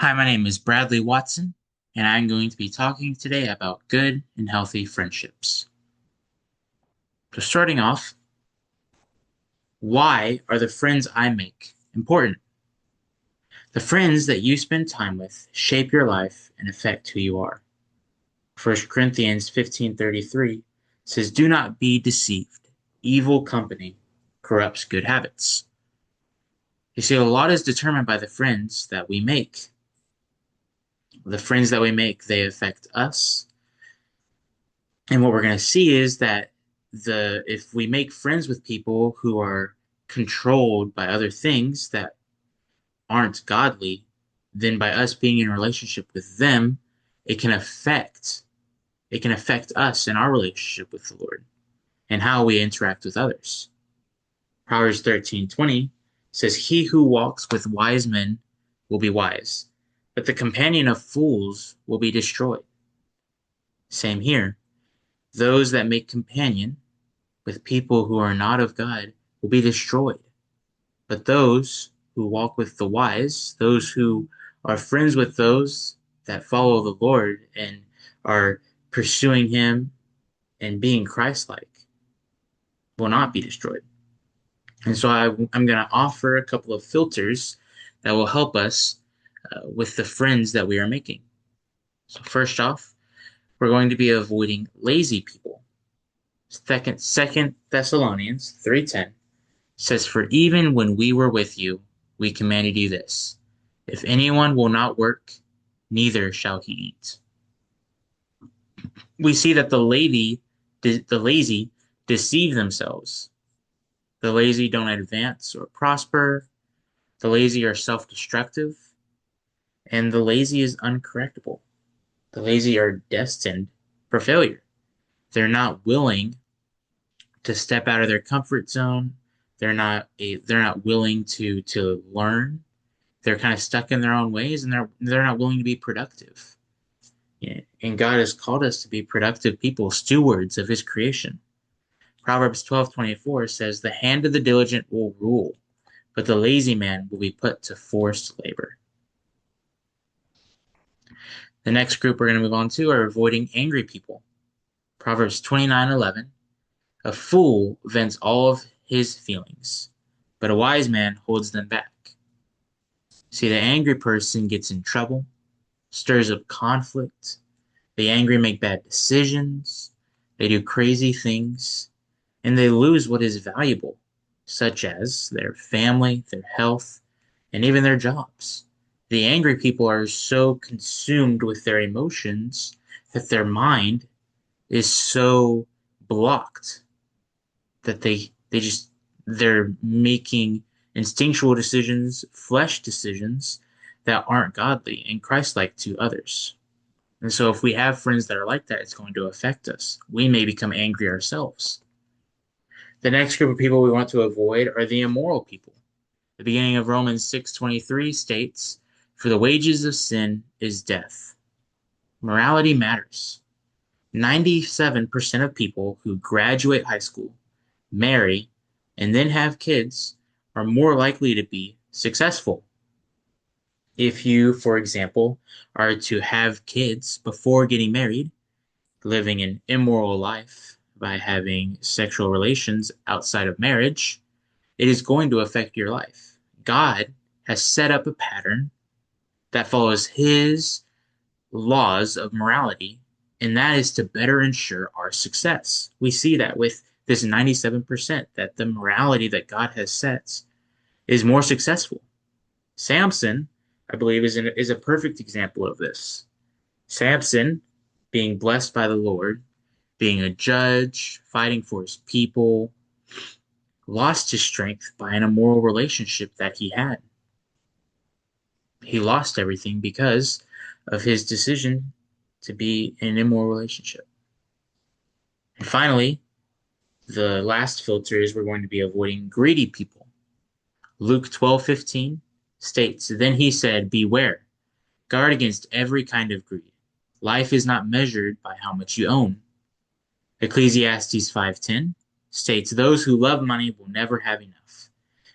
Hi, my name is Bradley Watson, and I'm going to be talking today about good and healthy friendships. So, starting off, why are the friends I make important? The friends that you spend time with shape your life and affect who you are. 1 Corinthians 15:33 says, "Do not be deceived. Evil company corrupts good habits." You see, a lot is determined by the friends that we make. The friends that we make, they affect us. And what we're going to see is that if we make friends with people who are controlled by other things that aren't godly, then by us being in a relationship with them, it can affect it can affect us in our relationship with the Lord and how we interact with others. Proverbs 13:20 says, "He who walks with wise men will be wise, but the companion of fools will be destroyed." Same here. Those that make companion with people who are not of God will be destroyed. But those who walk with the wise, those who are friends with those that follow the Lord and are pursuing Him and being Christ like, will not be destroyed. And so I'm going to offer a couple of filters that will help us with the friends that we are making. So, first off, we're going to be avoiding lazy people. Second Thessalonians 3:10 says, "For even when we were with you, we commanded you this: if anyone will not work, neither shall he eat." We see that the lazy deceive themselves. The lazy don't advance or prosper. The lazy are self-destructive, and the lazy is uncorrectable. The lazy are destined for failure. They're not willing to step out of their comfort zone. They're not willing to learn. They're kind of stuck in their own ways, and they're not willing to be productive. Yeah. And God has called us to be productive people, stewards of His creation. Proverbs 12:24 says, "The hand of the diligent will rule, but the lazy man will be put to forced labor." The next group we're going to move on to are avoiding angry people. Proverbs 29:11, "A fool vents all of his feelings, but a wise man holds them back." See, the angry person gets in trouble, stirs up conflict. The angry make bad decisions, they do crazy things, and they lose what is valuable, such as their family, their health, and even their jobs. The angry people are so consumed with their emotions that their mind is so blocked that they're making instinctual decisions, flesh decisions that aren't godly and Christ-like to others. And so if we have friends that are like that, it's going to affect us. We may become angry ourselves. The next group of people we want to avoid are the immoral people. The beginning of Romans 6:23 states, "For the wages of sin is death." Morality matters. 97% of people who graduate high school, marry, and then have kids are more likely to be successful. If you, for example, are to have kids before getting married, living an immoral life by having sexual relations outside of marriage, it is going to affect your life. God has set up a pattern that follows His laws of morality, and that is to better ensure our success. We see that with this 97% that the morality that God has set is more successful. Samson, I believe, is a perfect example of this. Samson, being blessed by the Lord, being a judge, fighting for his people, lost his strength by an immoral relationship that he had. He lost everything because of his decision to be in an immoral relationship. And finally, the last filter is we're going to be avoiding greedy people. Luke 12:15 states, "Then he said, beware, guard against every kind of greed. Life is not measured by how much you own." Ecclesiastes 5:10 states, "Those who love money will never have enough."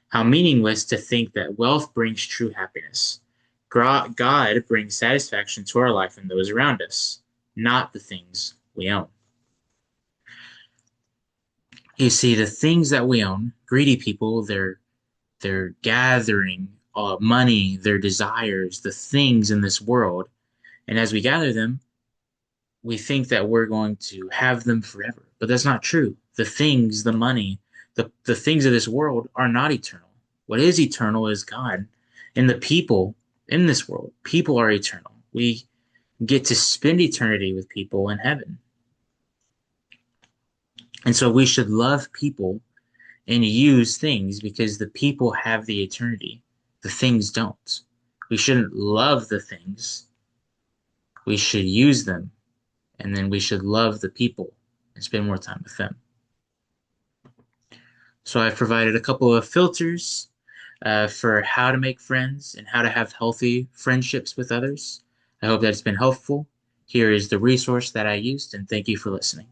How meaningless to think that wealth brings true happiness. God brings satisfaction to our life and those around us, not the things we own. You see, the things that we own, greedy people, they're gathering money, their desires, the things in this world, and as we gather them, we think that we're going to have them forever. But that's not true. The things, the money, the things of this world are not eternal. What is eternal is God. And the people in this world, people are eternal. We get to spend eternity with people in heaven. And so we should love people and use things because the people have the eternity. The things don't. We shouldn't love the things. We should use them. And then we should love the people and spend more time with them. So I've provided a couple of filters for how to make friends and how to have healthy friendships with others. I hope that it's been helpful. Here is the resource that I used, and thank you for listening.